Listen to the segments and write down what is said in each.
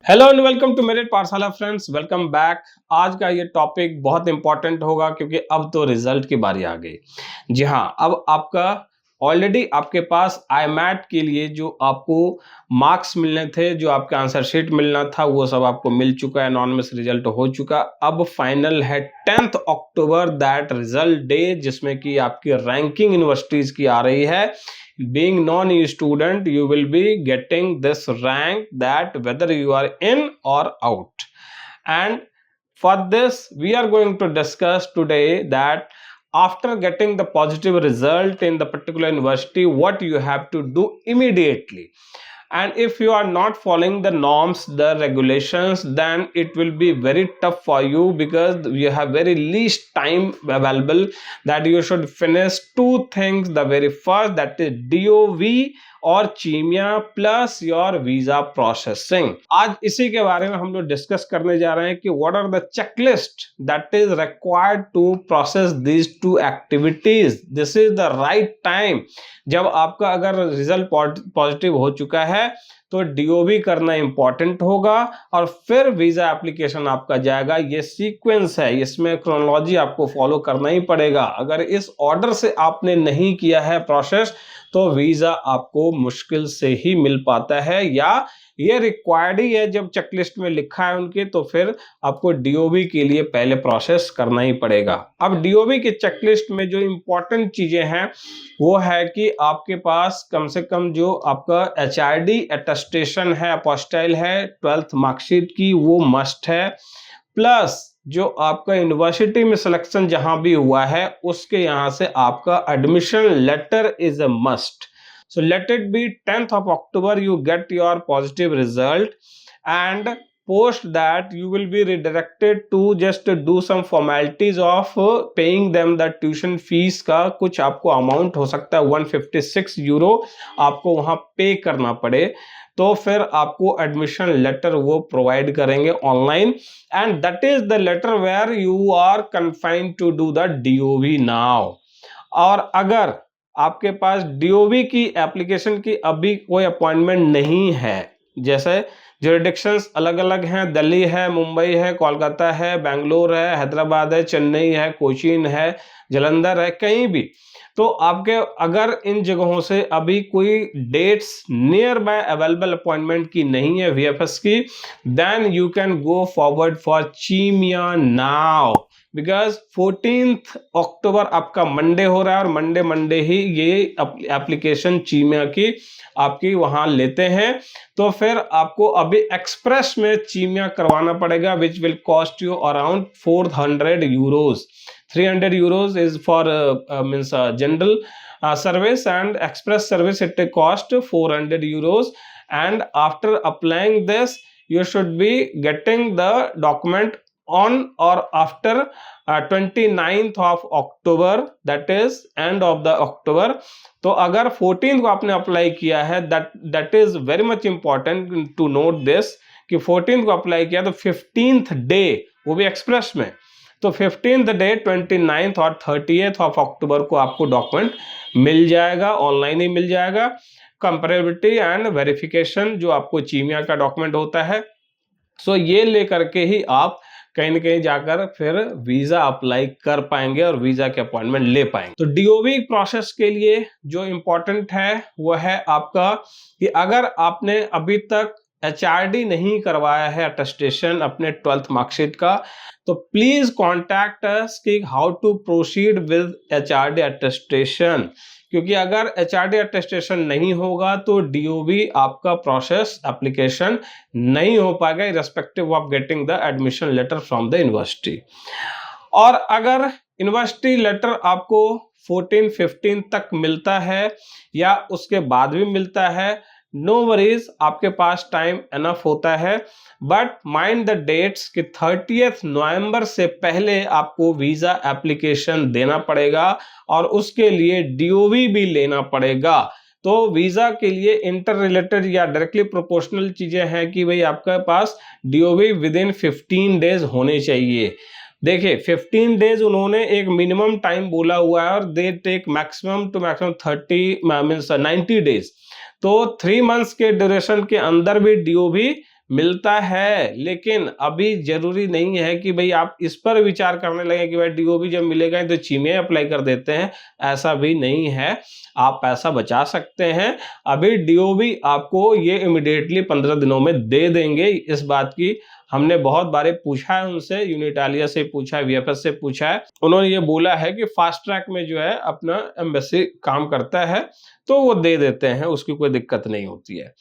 Hello and welcome to Merit Pathshala friends, welcome back. आज का ये टॉपिक बहुत इंपॉर्टेंट होगा क्योंकि अब तो रिजल्ट की बारी आ गई। जी हाँ, अब आपका ऑलरेडी आपके पास आईमैट के लिए जो आपको मार्क्स मिलने थे, जो आपका आंसर शीट मिलना था, वो सब आपको मिल चुका है। एनॉनिमस रिजल्ट हो चुका। अब फाइनल है 10th October that result day, जिसमें कि आपकी रैंकिंग यूनिवर्सिटीज की आ रही है। Being non student, you will be getting this rank that whether you are in or out. And for this we are going to discuss today that after getting the positive result in the particular university, what you have to do immediately. And if you are not following the norms, the regulations, then it will be very tough for you because you have very least time available, that you should finish two things. The very first, that is DOV और चीमिया plus your visa processing. आज इसी के बारे में हम लोग discuss करने जा रहे हैं कि what are the checklist that is required to process these two activities. This is the right time. जब आपका अगर रिजल्ट पॉजिटिव हो चुका है तो डीओवी करना इंपॉर्टेंट होगा और फिर वीजा एप्लीकेशन आपका जाएगा। ये सीक्वेंस है, इसमें क्रोनोलॉजी आपको फॉलो करना ही पड़ेगा। अगर इस ऑर्डर से आपने नहीं किया है प्रोसेस तो वीजा आपको मुश्किल से ही मिल पाता है, या ये रिक्वायर्ड ही है। जब चेकलिस्ट में लिखा है उनके, तो फिर आपको डीओबी के लिए पहले प्रोसेस करना ही पड़ेगा। अब डीओबी के चेकलिस्ट में जो इंपॉर्टेंट चीजें हैं वो है कि आपके पास कम से कम जो आपका एचआरडी अटेस्टेशन है, अपोस्टाइल है, 12th मार्कशीट की, वो मस्ट है। प्लस जो आपका यूनिवर्सिटी में सिलेक्शन जहां भी हुआ है उसके यहां से आपका admission letter is a must. So let it be 10th of October you get your positive result, and post that you will be redirected to just do some formalities of paying them the tuition fees का कुछ आपको amount हो सकता है 156 euro आपको वहां पे करना पड़े, तो फिर आपको एडमिशन लेटर वो प्रोवाइड करेंगे online. And that is the letter where you are confined to do the DOV now. और अगर आपके पास डीओवी की एप्लीकेशन की अभी कोई अपॉइंटमेंट नहीं है, जैसे जुरिडिक्शंस अलग अलग हैं, दिल्ली है, मुंबई है, कोलकाता है, बेंगलोर है, हैदराबाद है, चेन्नई है, कोचीन है, जालंधर है, कहीं भी, तो आपके अगर इन जगहों से अभी कोई dates nearby available appointment की नहीं है वीएफएस की, then you can go forward for चीमिया नाउ, बिकॉज 14th अक्टूबर आपका मंडे हो रहा है और मंडे ही ये एप्लीकेशन चीमिया की आपकी वहां लेते हैं। तो फिर आपको अभी एक्सप्रेस में चीमिया करवाना पड़ेगा, which will cost you around 400 euros. 300 euros is for means general service, and express service it cost 400 euros. And after applying this you should be getting the document on or after 29th of October, that is end of the October। तो अगर 14th को आपने apply किया है, that is very much important to note this कि 14th को apply किया तो 15th डे वो भी एक्सप्रेस में, तो 15th डे 29th और 30th ऑफ अक्टूबर को आपको डॉक्यूमेंट मिल जाएगा, ऑनलाइन ही मिल जाएगा। कंपेरेबिलिटी एंड वेरिफिकेशन जो आपको चीमिया का डॉक्यूमेंट होता है, सो ये लेकर के ही आप कहीं ना कहीं जाकर फिर वीजा अप्लाई कर पाएंगे और वीजा के अपॉइंटमेंट ले पाएंगे। तो डीओवी प्रोसेस के लिए जो इंपॉर्टेंट है वो है आपका कि अगर आपने अभी तक एचआरडी नहीं करवाया है अटेस्टेशन अपने 12th मार्कशीट का, तो प्लीज कॉन्टैक्ट अस कि how to proceed with HRD attestation, क्योंकि अगर एचआरडी अटेस्टेशन नहीं होगा तो डीओवी आपका प्रोसेस एप्लीकेशन नहीं हो पाएगा irrespective of getting the admission letter from the university. और अगर यूनिवर्सिटी लेटर आपको 14-15 तक मिलता है या उसके बाद भी मिलता है, नो वरीज, आपके पास टाइम एनफ होता है। बट माइंड द डेट्स कि 30th नवंबर से पहले आपको वीजा एप्लीकेशन देना पड़ेगा और उसके लिए डीओवी भी लेना पड़ेगा। तो वीजा के लिए इंटर रिलेटेड या डायरेक्टली प्रोपोर्शनल चीजें हैं कि भाई आपके पास डीओवी विद इन 15 डेज होने चाहिए। देखिए 15 डेज उन्होंने एक मिनिमम टाइम बोला हुआ है और they take maximum to maximum 30 means 90 days. तो 3 मंथ्स के ड्यूरेशन के अंदर भी डीओवी मिलता है, लेकिन अभी जरूरी नहीं है कि भाई आप इस पर विचार करने लगे कि भाई डीओबी जब मिलेगा तो चीमें अप्लाई कर देते हैं। ऐसा भी नहीं है, आप पैसा बचा सकते हैं। अभी डीओबी आपको ये इमिडिएटली 15 दिनों में दे देंगे। इस बात की हमने बहुत बार पूछा है उनसे, यूनिटालिया से पूछा है, वीएफएस से पूछा है, उन्होंने ये बोला है कि फास्ट ट्रैक में जो है अपना एम्बेसी काम करता है, तो वो दे देते हैं, उसकी कोई दिक्कत नहीं होती है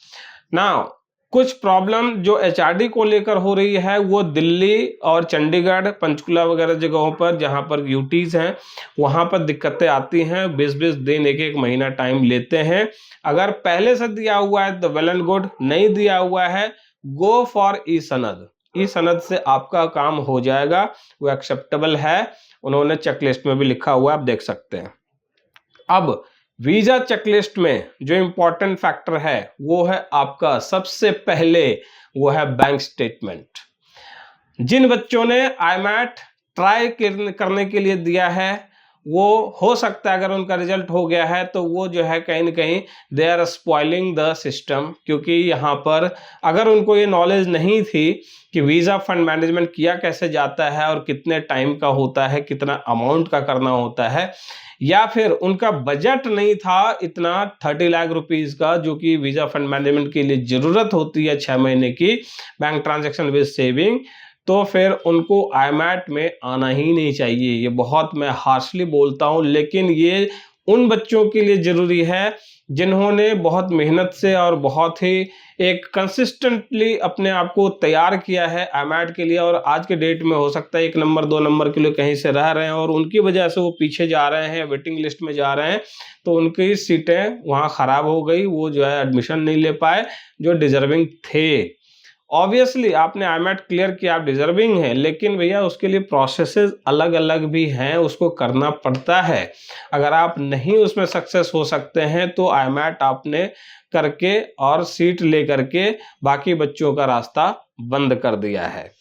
ना। कुछ प्रॉब्लम जो एचआरडी को लेकर हो रही है वो दिल्ली और चंडीगढ़, पंचकुला वगैरह जगहों पर जहां पर यूटीज हैं वहां पर दिक्कतें आती हैं। 20-20 दिन, एक महीना टाइम लेते हैं। अगर पहले से दिया हुआ है तो वेल एंड गुड, नहीं दिया हुआ है गो फॉर ई सनद। ई सनद से आपका काम हो जाएगा, वो एक्सेप्टेबल है, उन्होंने चेकलिस्ट में भी लिखा हुआ है, आप देख सकते हैं। अब वीजा चेकलिस्ट में जो इंपॉर्टेंट फैक्टर है वो है आपका सबसे पहले वो है बैंक स्टेटमेंट। जिन बच्चों ने आईमैट ट्राई करने के लिए दिया है, वो हो सकता है अगर उनका रिजल्ट हो गया है तो वो जो है कहीं ना कहीं they are spoiling the system, क्योंकि यहाँ पर अगर उनको ये नॉलेज नहीं थी कि वीज़ा फंड मैनेजमेंट किया कैसे जाता है और कितने टाइम का होता है, कितना अमाउंट का करना होता है, या फिर उनका बजट नहीं था इतना 30 लाख रुपीस का जो कि वीज़ा फंड मैनेजमेंट के लिए ज़रूरत होती है 6 महीने की बैंक ट्रांजैक्शन विद सेविंग, तो फिर उनको आईमैट में आना ही नहीं चाहिए। ये बहुत मैं हार्शली बोलता हूं, लेकिन ये उन बच्चों के लिए जरूरी है जिन्होंने बहुत मेहनत से और बहुत ही एक कंसिस्टेंटली अपने आप को तैयार किया है आईमैट के लिए, और आज के डेट में हो सकता है 1 नंबर 2 नंबर के लिए कहीं से रह रहे हैं और उनकी वजह से वो पीछे जा रहे हैं, वेटिंग लिस्ट में जा रहे हैं, तो उनकी सीटें वहाँ खराब हो गई, वो जो है एडमिशन नहीं ले पाए जो डिजर्विंग थे। ऑब्वियसली आपने आईमैट क्लियर किया, आप डिजर्विंग हैं, लेकिन भैया उसके लिए प्रोसेसेस अलग अलग भी हैं, उसको करना पड़ता है। अगर आप नहीं उसमें सक्सेस हो सकते हैं तो आईमैट आपने करके और सीट ले करके बाकी बच्चों का रास्ता बंद कर दिया है।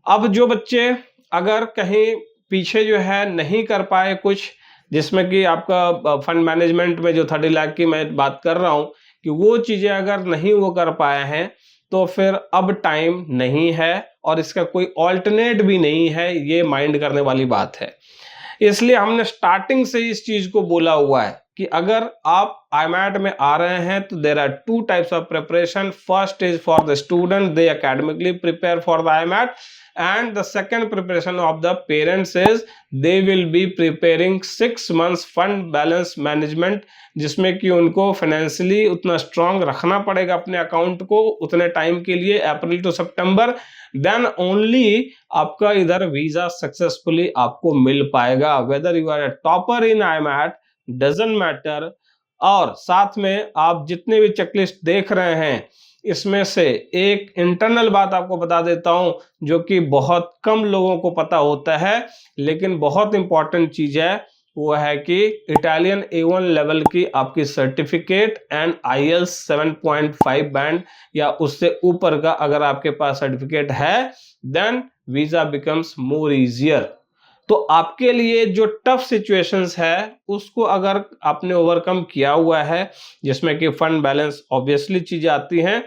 अब जो बच्चे अगर कहीं पीछे जो है नहीं कर पाए कुछ, जिसमें कि आपका फंड मैनेजमेंट में जो 30 लाख की मैं बात कर रहा हूं कि वो चीजें अगर नहीं वो कर पाए हैं, तो फिर अब टाइम नहीं है और इसका कोई ऑल्टरनेट भी नहीं है, ये माइंड करने वाली बात है। इसलिए हमने स्टार्टिंग से इस चीज को बोला हुआ है कि अगर आप आईमैट में आ रहे हैं तो there are 2 types of preparation. First is for the student, they academically prepare for the IMAT, and the second preparation of the parents is they will be preparing 6 months fund balance management, जिसमें कि उनको financially उतना strong रखना पड़ेगा अपने account को उतने time के लिए, April to September, then only आपका इधर वीजा सक्सेसफुली आपको मिल पाएगा। Whether you are a topper in IMAT doesn't matter. और साथ में आप जितने भी चेकलिस्ट देख रहे हैं, इसमें से एक इंटरनल बात आपको बता देता हूं जो कि बहुत कम लोगों को पता होता है, लेकिन बहुत इंपॉर्टेंट चीज है, वो है कि इटालियन A1 लेवल की आपकी सर्टिफिकेट एंड IELTS 7.5 बैंड या उससे ऊपर का अगर आपके पास सर्टिफिकेट है, then visa becomes more easier. तो आपके लिए जो टफ सिचुएशंस है उसको अगर आपने ओवरकम किया हुआ है, जिसमें कि फंड बैलेंस ऑब्वियसली चीजें आती हैं,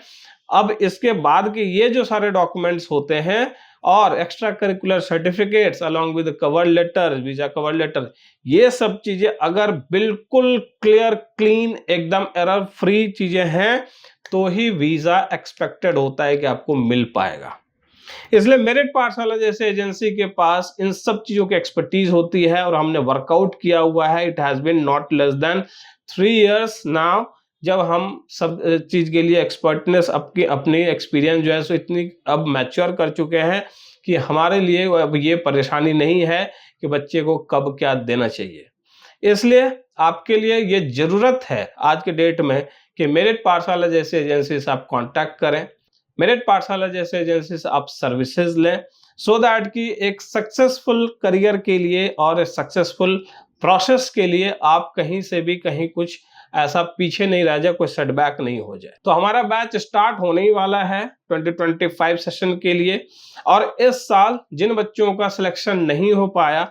अब इसके बाद के ये जो सारे डॉक्यूमेंट्स होते हैं और extra curricular certificates along with cover letter, visa cover letter, ये सब चीजें अगर बिल्कुल क्लियर क्लीन एकदम एरर फ्री चीजें हैं तो ही वीजा एक्सपेक्टेड होता है कि आपको मिल पाएगा। इसलिए मेरिट पाठशाला जैसे एजेंसी के पास इन सब चीजों की एक्सपर्टीज होती है और हमने वर्कआउट किया हुआ है। It has been not less than 3 years now, जब हम सब चीज के लिए एक्सपर्टनेस अपनी एक्सपीरियंस जो है सो इतनी अब मैच्योर कर चुके हैं कि हमारे लिए अब ये परेशानी नहीं है कि बच्चे को कब क्या देना चाहिए। इसलिए आपके लिए ये जरूरत है आज के डेट में कि मेरिट पाठशाला जैसे एजेंसी से आप कांटेक्ट करें, मेरिट पाठशाला जैसे एजेंसी से आप सर्विसेज लें, सो दैट कि एक सक्सेसफुल करियर के लिए और सक्सेसफुल प्रोसेस के लिए आप कहीं से भी कहीं कुछ ऐसा पीछे नहीं रह जाए, कोई सेटबैक नहीं हो जाए। तो हमारा बैच स्टार्ट होने ही वाला है 2025 सेशन के लिए, और इस साल जिन बच्चों का सिलेक्शन नहीं हो पाया,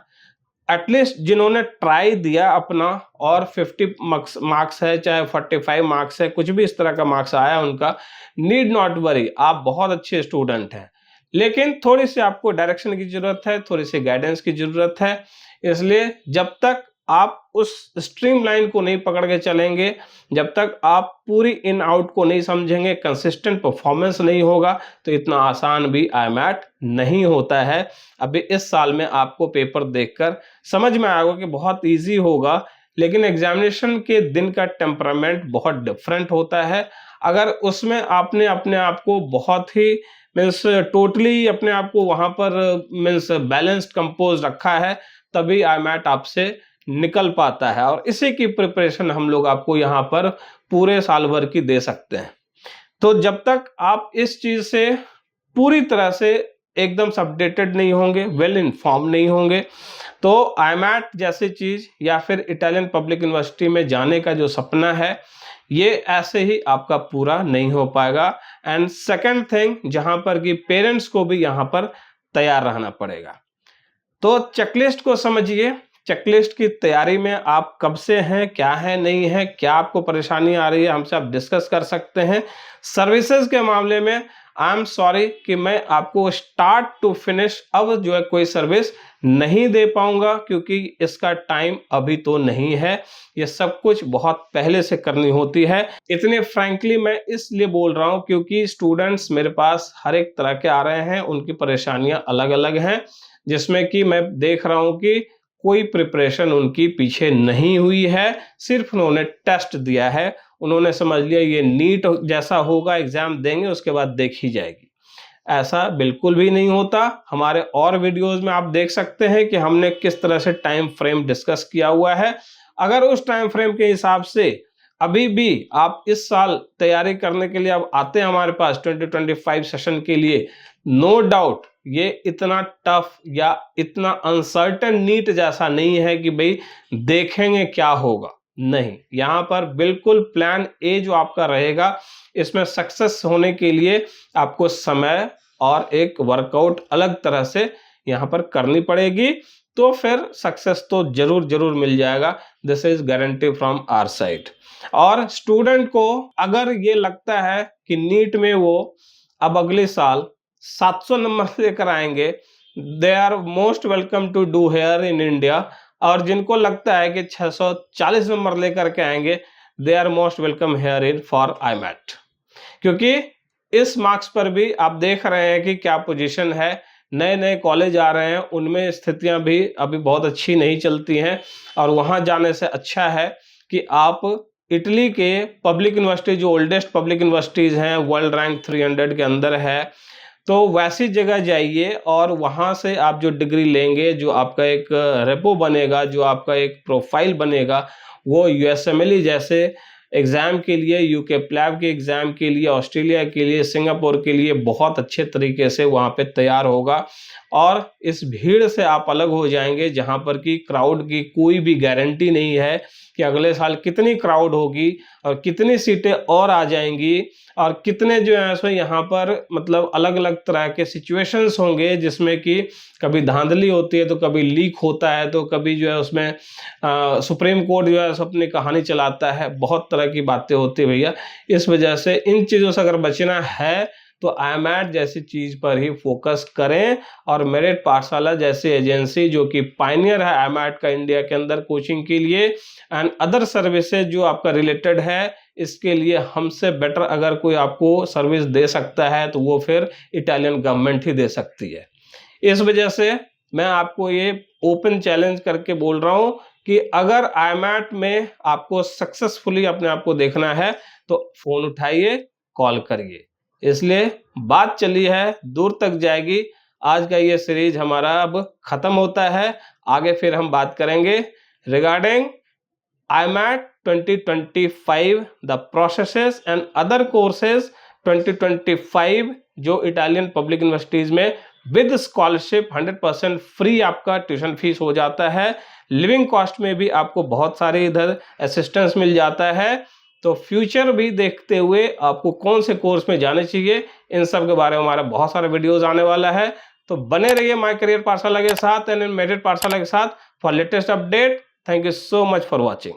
एटलीस्ट जिन्होंने ट्राई दिया अपना और 50 मार्क्स है चाहे 45 मार्क्स है, कुछ भी इस तरह का मार्क्स आया उनका, नीड नॉट वरी, आप बहुत अच्छे स्टूडेंट हैं। लेकिन थोड़ी सी आपको डायरेक्शन की जरूरत है, थोड़ी सी गाइडेंस की जरूरत है। इसलिए जब तक आप उस स्ट्रीम लाइन को नहीं पकड़ के चलेंगे, जब तक आप पूरी इन आउट को नहीं समझेंगे, कंसिस्टेंट परफॉर्मेंस नहीं होगा, तो इतना आसान भी IMAT नहीं होता है। अभी इस साल में आपको पेपर देखकर समझ में आएगा कि बहुत इजी होगा, लेकिन एग्जामिनेशन के दिन का टेम्परामेंट बहुत डिफरेंट होता है। अगर उसमें आपने अपने आप को बहुत ही मीन्स टोटली अपने आप को वहां पर मीन्स बैलेंस्ड कंपोज रखा है, तभी IMAT आपसे निकल पाता है। और इसी की प्रिपरेशन हम लोग आपको यहाँ पर पूरे साल भर की दे सकते हैं। तो जब तक आप इस चीज से पूरी तरह से एकदम से अपडेटेड नहीं होंगे, वेल इन्फॉर्म नहीं होंगे, तो IMAT जैसी चीज या फिर इटालियन पब्लिक यूनिवर्सिटी में जाने का जो सपना है, ये ऐसे ही आपका पूरा नहीं हो पाएगा। एंड सेकंड थिंग, जहां पर कि पेरेंट्स को भी यहां पर तैयार रहना पड़ेगा। तो चेकलिस्ट को समझिए, चेकलिस्ट की तैयारी में आप कब से हैं, क्या है नहीं है, क्या आपको परेशानी आ रही है, हमसे आप डिस्कस कर सकते हैं। सर्विसेज के मामले में आई एम सॉरी कि मैं आपको स्टार्ट टू फिनिश अब जो है कोई सर्विस नहीं दे पाऊंगा, क्योंकि इसका टाइम अभी तो नहीं है। ये सब कुछ बहुत पहले से करनी होती है। इतने फ्रैंकली मैं इसलिए बोल रहा हूं क्योंकि स्टूडेंट्स मेरे पास हर एक तरह के आ रहे हैं, उनकी परेशानियां अलग अलग हैं, जिसमें कि मैं देख रहा हूं कि कोई प्रिपरेशन उनकी पीछे नहीं हुई है, सिर्फ उन्होंने टेस्ट दिया है, उन्होंने समझ लिया ये नीट जैसा होगा, एग्जाम देंगे उसके बाद देखी जाएगी। ऐसा बिल्कुल भी नहीं होता। हमारे और वीडियोस में आप देख सकते हैं कि हमने किस तरह से टाइम फ्रेम डिस्कस किया हुआ है। अगर उस टाइम फ्रेम के हिसाब से अभी भी आप इस साल तैयारी करने के लिए अब आते हैं हमारे पास 2025 सेशन के लिए, नो डाउट ये इतना टफ या इतना अनसर्टेन नीट जैसा नहीं है कि भाई देखेंगे क्या होगा, नहीं। यहां पर बिल्कुल प्लान ए जो आपका रहेगा, इसमें सक्सेस होने के लिए आपको समय और एक वर्कआउट अलग तरह से यहां पर करनी पड़ेगी, तो फिर सक्सेस तो जरूर जरूर मिल जाएगा। This is guarantee from our side. और स्टूडेंट को अगर ये लगता है कि नीट में वो अब अगले साल 700 नंबर लेकर आएंगे, they are most welcome to do here in India. और जिनको लगता है कि 640 नंबर लेकर के आएंगे, they are most welcome here in for IMAT। क्योंकि इस मार्क्स पर भी आप देख रहे हैं कि क्या पोजीशन है, नए नए कॉलेज आ रहे हैं, उनमें स्थितियां भी अभी बहुत अच्छी नहीं चलती हैं। और वहां जाने से अच्छा है कि आप इटली के पब्लिक यूनिवर्सिटी, जो ओल्डेस्ट पब्लिक यूनिवर्सिटीज हैं, वर्ल्ड रैंक 300 के अंदर है, तो वैसी जगह जाइए और वहां से आप जो डिग्री लेंगे, जो आपका एक रेपो बनेगा, जो आपका एक प्रोफाइल बनेगा, वो USMLE जैसे एग्जाम के लिए, यूके प्लैब के एग्जाम के लिए, ऑस्ट्रेलिया के लिए, सिंगापुर के लिए बहुत अच्छे तरीके से वहां पे तैयार होगा। और इस भीड़ से आप अलग हो जाएंगे, जहां पर कि क्राउड की कोई भी गारंटी नहीं है कि अगले साल कितनी क्राउड होगी और कितनी सीटें और आ जाएंगी, और कितने जो है सो यहाँ पर मतलब अलग अलग तरह के सिचुएशंस होंगे, जिसमें कि कभी धांधली होती है, तो कभी लीक होता है, तो कभी जो है उसमें सुप्रीम कोर्ट जो है अपनी कहानी चलाता है, बहुत तरह की बातें होती है भैया। इस वजह से इन चीज़ों से अगर बचना है तो IMAT जैसी चीज पर ही फोकस करें। और मेरिट पाठशाला जैसी एजेंसी जो कि पायनियर है IMAT का इंडिया के अंदर कोचिंग के लिए, एंड अदर सर्विसेज जो आपका रिलेटेड है, इसके लिए हमसे बेटर अगर कोई आपको सर्विस दे सकता है तो वो फिर इटालियन गवर्नमेंट ही दे सकती है। इस वजह से मैं आपको ये ओपन चैलेंज करके बोल रहा हूं कि अगर IMAT में आपको सक्सेसफुली अपने आप को देखना है तो फोन उठाइए, कॉल करिए। इसलिए बात चली है, दूर तक जाएगी। आज का ये सीरीज हमारा अब खत्म होता है, आगे फिर हम बात करेंगे regarding IMAT 2025 the processes and other courses 2025 जो इटालियन पब्लिक यूनिवर्सिटीज में विद स्कॉलरशिप 100% फ्री आपका ट्यूशन फीस हो जाता है। लिविंग कॉस्ट में भी आपको बहुत सारे इधर असिस्टेंस मिल जाता है। तो फ्यूचर भी देखते हुए आपको कौन से कोर्स में जाने चाहिए, इन सब के बारे में हमारा बहुत सारा वीडियोस आने वाला है। तो बने रहिए माय करियर पाठशाला के साथ एंड मेरिट पाठशाला के साथ for latest update. Thank you so much for watching.